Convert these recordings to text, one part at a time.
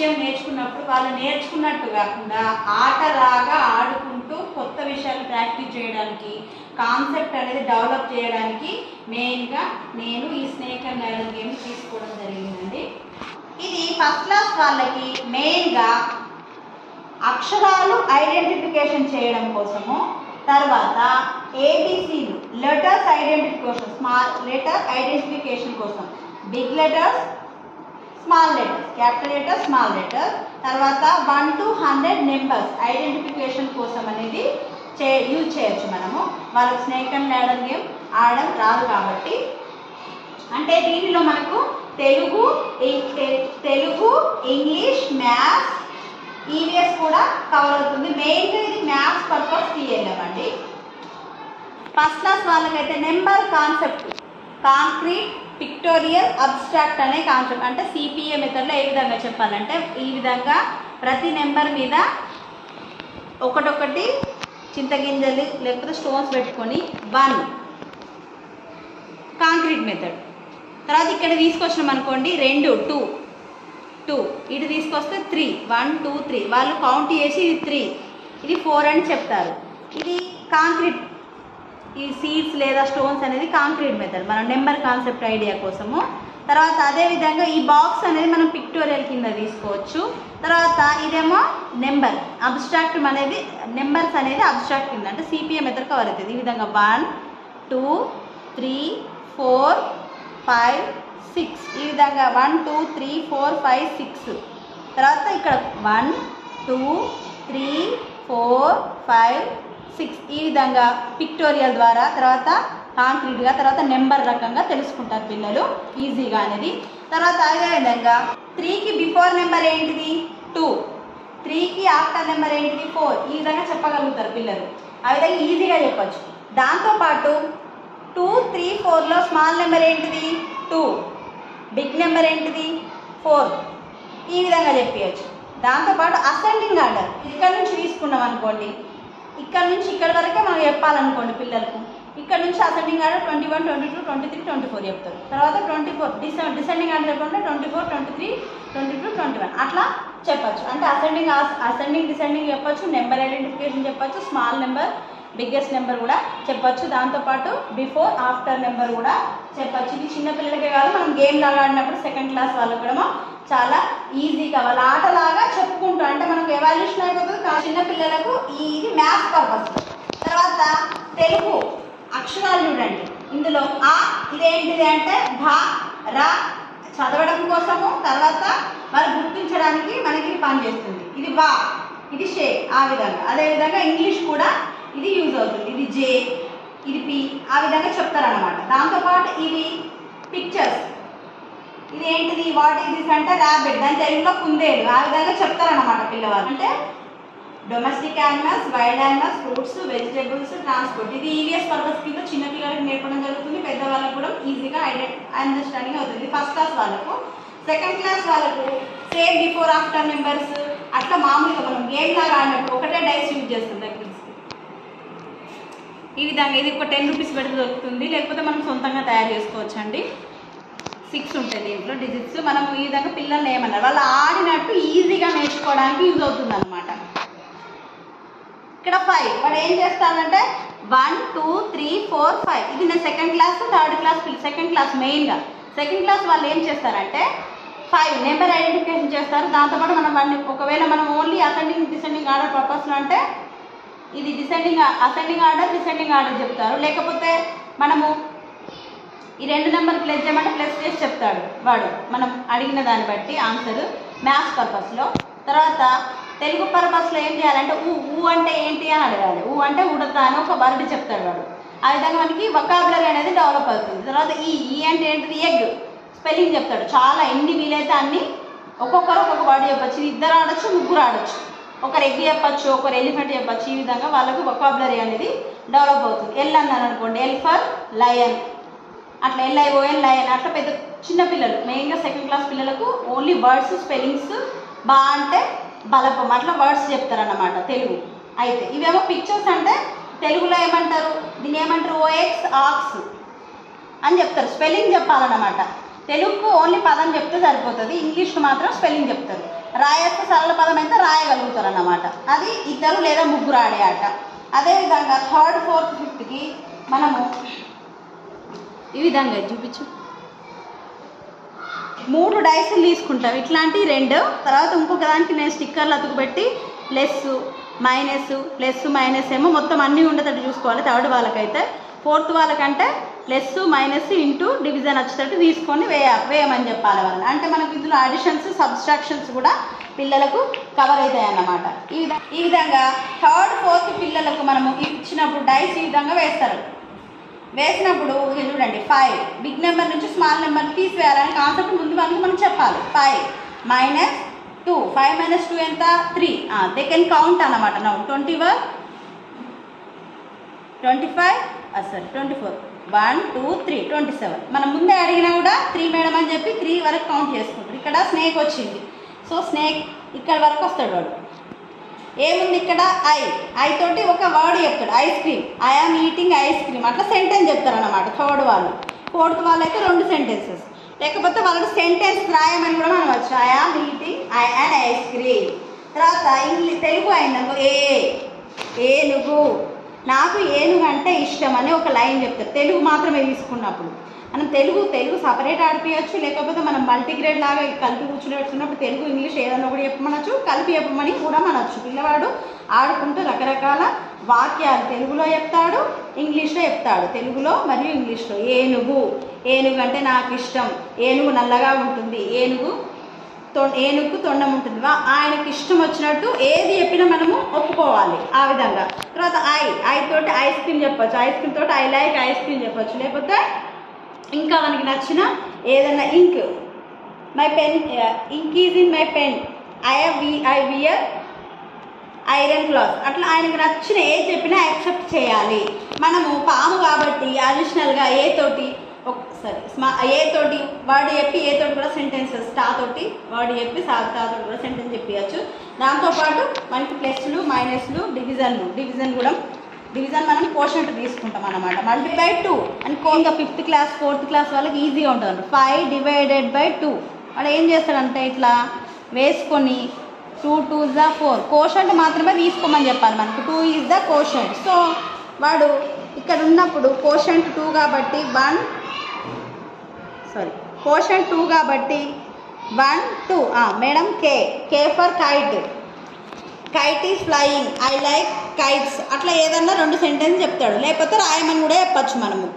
విషయం నేర్చుకున్నప్పుడు వాళ్ళు నేర్చుకున్నట్టు కాకుండా ఆటలాగా ఆడుకుంటూ కొత్త విషయాలు ప్రాక్టీస్ చేయడానికి, కాన్సెప్ట్ అనేది డెవలప్ చేయడానికి మెయిన్గా నేను ఈ స్నేక్ అండ్ ల్యాడర్ గేమ్ తీసుకోవడం జరిగిందండి. ఇది ఫస్ట్ క్లాస్ వాళ్ళకి మెయిన్గా అక్షరాలు ఐడెంటిఫికేషన్ చేయడం కోసము, తర్వాత ఏబిసిలు letters identification, small letter identification కోసం, big letters, small letters, capital letter, small letter, తర్వాత 1 to 100 నెంబర్స్ ఐడెంటిఫికేషన్ కోసం అనేది యూజ్ చేయొచ్చు మనము. వాళ్ళకి స్నేక్ అండ్ ల్యాడర్ గేమ్ ఆడడం రాదు కాబట్టి. అంటే దీనిలో మనకు తెలుగు, ఇంగ్లీష్, మ్యాథ్స్, ఈవీఎస్ కూడా కవర్ అవుతుంది. మెయిన్గా ఇది మ్యాథ్స్ పర్పస్ తీయలేమండి. ఫస్ట్ క్లాస్ వాళ్ళకైతే number concept, concrete, pictorial, abstract అనే కాన్సెప్ట్, అంటే సిపిఏ మెథడ్లో ఏ విధంగా చెప్పాలంటే ఈ విధంగా ప్రతి నెంబర్ మీద ఒకటొకటి చింతగింజలు లేకపోతే స్టోన్స్ పెట్టుకొని 1 కాంక్రీట్ మెథడ్. తర్వాత ఇక్కడ తీసుకొచ్చినాం అనుకోండి 2 2 ఇటు తీసుకొస్తే 3 1 2 3 వాళ్ళు కౌంట్ చేసి ఇది 3 ఇది 4 అని చెప్తారు. ఇది కాంక్రీట్, ఈ సీడ్స్ లేదా స్టోన్స్ అనేది కాంక్రీట్ మెథడ్ మనం నెంబర్ కాన్సెప్ట్ ఐడియా కోసము. తర్వాత అదేవిధంగా ఈ బాక్స్ అనేది మనం పిక్టోరియల్ కింద తీసుకోవచ్చు. తర్వాత ఇదేమో నెంబర్ అబ్స్ట్రాక్ట్ అనేది, నెంబర్స్ అనేది అబ్స్ట్రాక్ట్ కింద అంటే సిపిఏ మెథడ్ కవర్ అవుతుంది. ఈ విధంగా 1 2 3 4 5 6 ఈ విధంగా 1 2 3 4 5 6. తర్వాత ఇక్కడ 1 2 3 4 5 6 ఈ విధంగా పిక్టోరియల్ ద్వారా, తర్వాత కాంక్రీట్గా, తర్వాత నెంబర్ రకంగా తెలుసుకుంటారు పిల్లలు ఈజీగా అనేది. తర్వాత అదేవిధంగా 3కి బిఫోర్ నెంబర్ ఏంటిది 2, 3కి ఆఫ్టర్ నెంబర్ ఏంటిది 4 ఈ విధంగా చెప్పగలుగుతారు పిల్లలు. ఆ విధంగా ఈజీగా చెప్పచ్చు. దాంతోపాటు 2 3 4లో స్మాల్ నెంబర్ ఏంటిది 2, బిగ్ నెంబర్ ఏంటిది 4 ఈ విధంగా చెప్పవచ్చు. దాంతోపాటు అసెండింగ్ ఆర్డర్ ఇక్కడ నుంచి తీసుకున్నాం అనుకోండి, ఇక్కడ నుంచి ఇక్కడ వరకే మనం చెప్పాలనుకోండి పిల్లలకు, ఇక్కడ నుంచి అసెండింగ్ ఆర్డర్ 21 22 23 24 చెప్తారు. తర్వాత 24 డిసెండింగ్ ఆర్డర్ చెప్పాలంటే 24 23 22 21 అట్లా చెప్పచ్చు. అంటే అసెండింగ్ డిసెండింగ్ చెప్పచ్చు, నెంబర్ ఐడెంటిఫికేషన్ చెప్పచ్చు, స్మాల్ నెంబర్ బిగ్గెస్ట్ నెంబర్ కూడా చెప్పచ్చు. దాంతోపాటు బిఫోర్ ఆఫ్టర్ నెంబర్ కూడా చెప్పచ్చు. ఇది చిన్నపిల్లలకే కాదు, మనం గేమ్ లాగా ఆడినప్పుడు సెకండ్ క్లాస్ వాళ్ళకు కూడా చాలా ఈజీగా వాళ్ళ ఆటలాగా చెప్పుకుంటూ, అంటే మనకు ఎవాల్యూషన్ అయిపోతుంది. చిన్నపిల్లలకు ఇది మ్యాథ్స్ పర్పస్. తర్వాత తెలుగు అక్షరాలు చూడండి, ఇందులో ఆ ఇదేంటిది అంటే భా రా చదవడం కోసము, తర్వాత వాళ్ళు గుర్తించడానికి మనకి పనిచేస్తుంది. ఇది వా, ఇది షే ఆ విధంగా. అదేవిధంగా ఇంగ్లీష్ కూడా ఇది యూజ్ అవుతుంది. ఇది జే, ఇది పి ఆ విధంగా చెప్తారనమాట. దాంతోపాటు ఇవి పిక్చర్స్, ఇది ఏంటిది వాట్ ఈజ్ దిస్ అంటే ర్యాబిట్, దాని తెలుగులో కుందేలు ఆ విధంగా చెప్తారనమాట పిల్లవాళ్ళు. అంటే domestic animals, wild animals, fruits, vegetables, transport ఇది ఈవీఎస్ పర్పస్ కింద చిన్నపిల్లలకు నేర్పడం జరుగుతుంది. పెద్దవాళ్ళకు కూడా ఈజీగా అండర్స్టాండింగ్ అవుతుంది. ఫస్ట్ క్లాస్ వాళ్ళకు. సెకండ్ క్లాస్ వాళ్ళకు సేమ్ బిఫోర్ ఆఫ్టర్ నెంబర్స్ అట్లా మామూలుగా మనం గేమ్ లాగా ఆడినప్పుడు ఒకటే డైస్ యూజ్ చేస్తాం దగ్గర ఈ విధంగా. ఇది ఒక 10 రూపీస్ పెడితే దొరుకుతుంది, లేకపోతే మనం సొంతంగా తయారు చేసుకోవచ్చు అండి. 6 ఉంటాయి దీంట్లో డిజిట్స్. మనం ఈ విధంగా పిల్లల్ని ఏమన్నారు వాళ్ళు ఆడినట్టు ఈజీగా నేర్చుకోవడానికి యూజ్ అవుతుంది అనమాట. ఇక్కడ 5 వాడు ఏం చేస్తాడంటే 1 2 3 4 5 ఇది నేను second class third class second class మెయిన్గా సెకండ్ క్లాస్ వాళ్ళు ఏం చేస్తారంటే 5 నెంబర్ ఐడెంటిఫికేషన్ చేస్తారు. దాంతోపాటు మనం వాడిని ఒకవేళ మనం ఓన్లీ అసెండింగ్ డిసెండింగ్ ఆర్డర్ పర్పస్లో అంటే ఇది అసెండింగ్ ఆర్డర్ డిసెండింగ్ ఆర్డర్ చెప్తారు. లేకపోతే మనము ఈ 2 నెంబర్ ప్లస్ చేయమంటే ప్లస్ చేసి చెప్తాడు వాడు, మనం అడిగిన దాన్ని బట్టి ఆన్సర్ మ్యాథ్స్ పర్పస్లో. తర్వాత తెలుగు పర్పస్లో ఏం చేయాలంటే ఊ అంటే ఏంటి అని అడగాలి. ఊ అంటే ఉడతా అని ఒక వర్డ్ చెప్తాడు వాడు. ఆ విధంగా మనకి వొకాబులరీ అనేది డెవలప్ అవుతుంది. తర్వాత ఈ అంటే ఏంటిది ఎగ్ స్పెల్లింగ్ చెప్తాడు. చాలా ఎన్ని వీలైతే అన్ని ఒక్కొక్కరు ఒక్కొక్క వర్డ్ చెప్పచ్చు. 2 ఆడొచ్చు 3 ఆడొచ్చు. ఒకరు ఎగ్ చెప్పచ్చు, ఒకరు ఎలిఫెంట్ చెప్పచ్చు. ఈ విధంగా వాళ్ళకు వొకాబులరీ అనేది డెవలప్ అవుతుంది. ఎల్ అన్నాను అనుకోండి, ఎల్ ఫర్ లయన్, అట్లా LION లయన్. అట్లా పెద్ద చిన్న పిల్లలు మెయిన్గా సెకండ్ క్లాస్ పిల్లలకు ఓన్లీ వర్డ్స్ స్పెల్లింగ్స్ బా అంటే బలపం అట్లా వర్డ్స్ చెప్తారన్నమాట తెలుగు. అయితే ఇవేమో పిక్చర్స్ అంటే తెలుగులో ఏమంటారు, దీన్ని ఏమంటారు OX ఆక్స్ అని చెప్తారు. స్పెల్లింగ్ చెప్పాలన్నమాట. తెలుగుకు ఓన్లీ పదం చెప్తే సరిపోతుంది, ఇంగ్లీష్కు మాత్రం స్పెల్లింగ్ చెప్తారు. రాయొచ్చు, సరళ పదం అయితే రాయగలుగుతారు అన్నమాట. అది ఇద్దరు లేదా ముగ్గురు ఆడే ఆట. అదేవిధంగా థర్డ్, ఫోర్త్, ఫిఫ్త్కి మనము ఈ విధంగా చూపించు 3 డైస్లు తీసుకుంటాం. ఇట్లాంటి 2, తర్వాత ఇంకొక దానికి నేను స్టిక్కర్లు అతుకుపెట్టి ప్లస్ మైనస్ ఏమో మొత్తం అన్నీ ఉండేటట్టు చూసుకోవాలి థర్డ్ వాళ్ళకైతే. ఫోర్త్ వాళ్ళకంటే ప్లస్ మైనస్ ఇంటూ డివిజన్ వచ్చేటట్టు తీసుకొని వేయమని చెప్పాలి వాళ్ళని. అంటే మనకి ఇందులో అడిషన్స్, సబ్స్ట్రాక్షన్స్ కూడా పిల్లలకు కవర్ అవుతాయి అన్నమాట. ఈ విధంగా థర్డ్, ఫోర్త్ పిల్లలకు మనము ఇచ్చినప్పుడు డైస్ ఈ విధంగా వేస్తారు. వేసినప్పుడు ఇది చూడండి 5 బిగ్ నెంబర్ నుంచి స్మాల్ నెంబర్ తీసివేయాలని కాన్సెప్ట్ ముందు వాళ్ళకి మనం చెప్పాలి. 5 - 2, 5 - 2 ఎంత 3. దే కెన్ కౌంట్ అన్నమాట. నౌ 21, 25 24, 1 2 3 27. మనం ముందే అడిగినా కూడా 3 మేడం అని చెప్పి 3 వరకు కౌంట్ చేసుకుంటారు. ఇక్కడ స్నేక్ వచ్చింది, సో స్నేక్ ఇక్కడ వరకు వస్తాడు వాడు. ఏముంది ఇక్కడ ఐ తోటి ఒక వర్డ్ చెప్తాడు, ice cream, I am eating ice cream, అట్లా సెంటెన్స్ చెప్తారు అన్నమాట థర్డ్ వాళ్ళు. ఫోర్త్ వాళ్ళు అయితే 2 సెంటెన్సెస్, లేకపోతే వాళ్ళు సెంటెన్స్ రాయమని కూడా మనం వచ్చు. I am eating ice cream. తర్వాత తెలుగు అయిందనుకో ఏనుగు, నాకు ఏనుగు అంటే ఇష్టం అని ఒక లైన్ చెప్తారు. తెలుగు మాత్రమే తీసుకున్నప్పుడు మనం తెలుగు సపరేట్ ఆడిపించచ్చు, లేకపోతే మనం మల్టీగ్రేడ్ లాగా కలిపి కూర్చునేట్టుకున్నప్పుడు తెలుగు ఇంగ్లీష్ ఏదైనా ఒకటి చెప్పమనొచ్చు, కలిపి చెప్పమని కూడా మనొచ్చు. పిల్లవాడు ఆడుకుంటూ రకరకాల వాక్యాలు తెలుగులో చెప్తాడు, ఇంగ్లీష్లో చెప్తాడు. తెలుగులో మరియు ఇంగ్లీష్లో. ఏనుగు అంటే నాకు ఇష్టం, ఏనుగు నల్లగా ఉంటుంది, ఏనుగుకు తొండం ఉంటుంది, ఆయనకి ఇష్టం వచ్చినట్టు ఏది చెప్పినా మనము ఒప్పుకోవాలి ఆ విధంగా. తర్వాత ఐ తోటి ఐస్ క్రీమ్ చెప్పచ్చు, ఐస్ క్రీమ్ తోటి ఐ లైక్ ఐస్ క్రీమ్ చెప్పచ్చు, లేకపోతే ఇంకా మనకి నచ్చిన ఏదైనా ink, my pen, ink is in my pen, I wear iron cloth, అట్లా ఆయనకు నచ్చిన ఏది చెప్పినా యాక్సెప్ట్ చేయాలి. మనము పాము కాబట్టి అడిషనల్గా ఏ తోటి వర్డ్ చెప్పి ఏ తోటి కూడా సెంటెన్సెస్, తోటి వర్డ్ చెప్పి తోటి కూడా సెంటెన్స్ చెప్పచ్చు. దాంతోపాటు మనకి ప్లస్లు, మైనస్లు, డివిజన్ మనం కోషంట్ తీసుకుంటాం అన్నమాట. మల్టిప్లై 2 అని ఇంకా 5th క్లాస్ 4th క్లాస్ వాళ్ళకి ఈజీగా ఉంటుంది. 5 / 2 వాడు ఏం చేస్తాడంటే ఇట్లా వేసుకొని 2 2s 4 కోషంట్ మాత్రమే తీసుకోమని చెప్పాలి మనకు. 2 ఈజ్ ద కోషంట్. సో వాడు ఇక్కడ ఉన్నప్పుడు కోషంట్ 2 కాబట్టి కోషంట్ 2 కాబట్టి 1 2 madam K for kite is flying, I like kites, అట్లా ఏదన్నా 2 సెంటెన్స్ చెప్తాడు. లేకపోతే రాయమని కూడా చెప్పచ్చు మనము.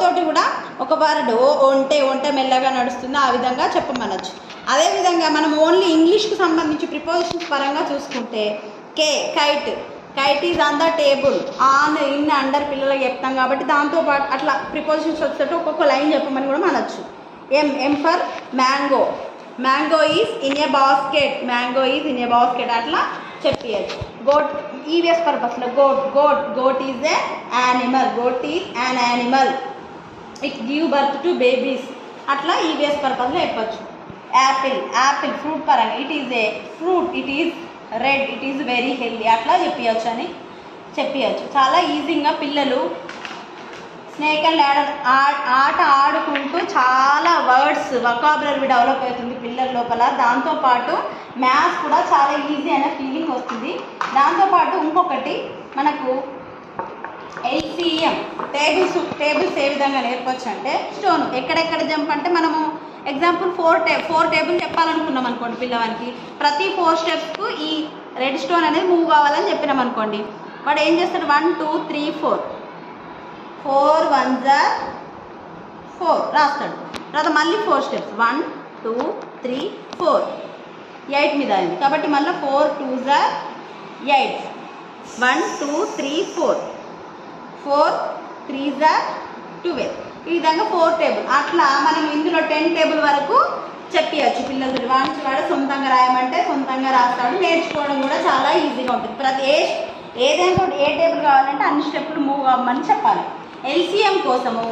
తోటి కూడా ఒక వర్డ్ ఒంటే మెల్లగా నడుస్తుంది, ఆ విధంగా చెప్పమనొచ్చు. అదేవిధంగా మనం ఓన్లీ ఇంగ్లీష్కి సంబంధించి ప్రిపోజిషన్స్ పరంగా చూసుకుంటే kite is on the table, on in under పిల్లలకి చెప్తాం కాబట్టి దాంతోపాటు అట్లా ప్రిపోజిషన్స్ వచ్చేటట్టు ఒక్కొక్క లైన్ చెప్పమని కూడా మనొచ్చు. M for mango is in a basket, అట్లా చెప్పచ్చు. గోట్ ఈవిఎస్ పర్పస్లో goat is an animal, it give birth to babies, అట్లా ఈవిఎస్ పర్పస్లో చెప్పచ్చు. యాపిల్ ఫ్రూట్ పరంగా it is a fruit, it is red, it is very healthy, అట్లా చెప్పచ్చు. చాలా ఈజీగా పిల్లలు స్నేక్ అండ్ ల్యాడర్ ఆట ఆడుకుంటూ చాలా వర్డ్స్ వొకాబులరీ డెవలప్ అవుతుంది పిల్లల లోపల. దాంతోపాటు మ్యాథ్స్ కూడా చాలా ఈజీ అనే ఫీలింగ్ వస్తుంది. దాంతోపాటు ఇంకొకటి మనకు LCM టేబుల్స్ ఏ విధంగా నేర్పచ్చు అంటే స్టోన్ ఎక్కడెక్కడ జంప్ అంటే మనము ఎగ్జాంపుల్ 4 టేబుల్ చెప్పాలనుకున్నాం అనుకోండి పిల్లవానికి, ప్రతి 4 స్టెప్స్కు ఈ రెడ్ స్టోన్ అనేది మూవ్ కావాలని చెప్పినాం అనుకోండి, వాడు ఏం చేస్తాడు 1 2 3 4 1s 4 రాస్తాడు. తర్వాత మళ్ళీ 4 స్టెప్స్ 1 2 3 4 8 మీద అయింది కాబట్టి మళ్ళీ 4 2s 8 1 2 3 4 3s 12, ఈ విధంగా 4 టేబుల్. అట్లా మనం ఇందులో 10 టేబుల్ వరకు చెప్పచ్చు పిల్లలు. వాడు సొంతంగా రాయమంటే సొంతంగా రాస్తాడు. నేర్చుకోవడం కూడా చాలా ఈజీగా ఉంటుంది. ప్రతి ఏదైనా ఏ టేబుల్ కావాలంటే అన్ని స్టెప్పులు మూవ్ అవ్వమని చెప్పాలి. LCM కోసము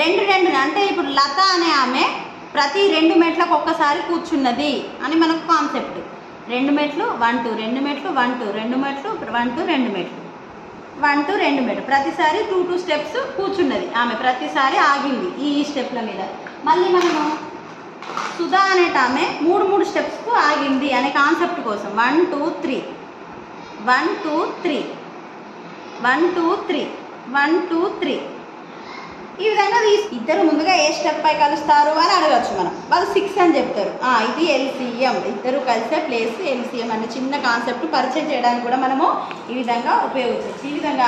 2 అంటే ఇప్పుడు లత అనే ఆమె ప్రతి 2 మెట్లకు ఒక్కసారి కూర్చున్నది అని మనకు కాన్సెప్ట్. 2 మెట్లు 1 2 2 మెట్లు 1 2 2 మెట్లు 1 2 2 మెట్లు 1 2 2 మెట్లు ప్రతిసారి 2 2 స్టెప్స్ కూర్చున్నది ఆమె, ప్రతిసారి ఆగింది ఈ స్టెప్ల మీద. మళ్ళీ మనము సుధా అనేట ఆమె 3 స్టెప్స్కు ఆగింది అనే కాన్సెప్ట్ కోసం 1 2 3 1 2 3 1 2 3 1 2 3 ఈ విధంగా ఇద్దరు ముందుగా ఏ స్టెప్ పై కలుస్తారు అని అడగచ్చు మనం. వాళ్ళు 6 అని చెప్తారు. ఇది ఎల్సిఎం, ఇద్దరు కలిసే ప్లేస్ ఎల్సిఎం అనే చిన్న కాన్సెప్ట్ పరిచయం చేయడానికి కూడా మనము ఈ విధంగా ఉపయోగించవచ్చు. ఈ విధంగా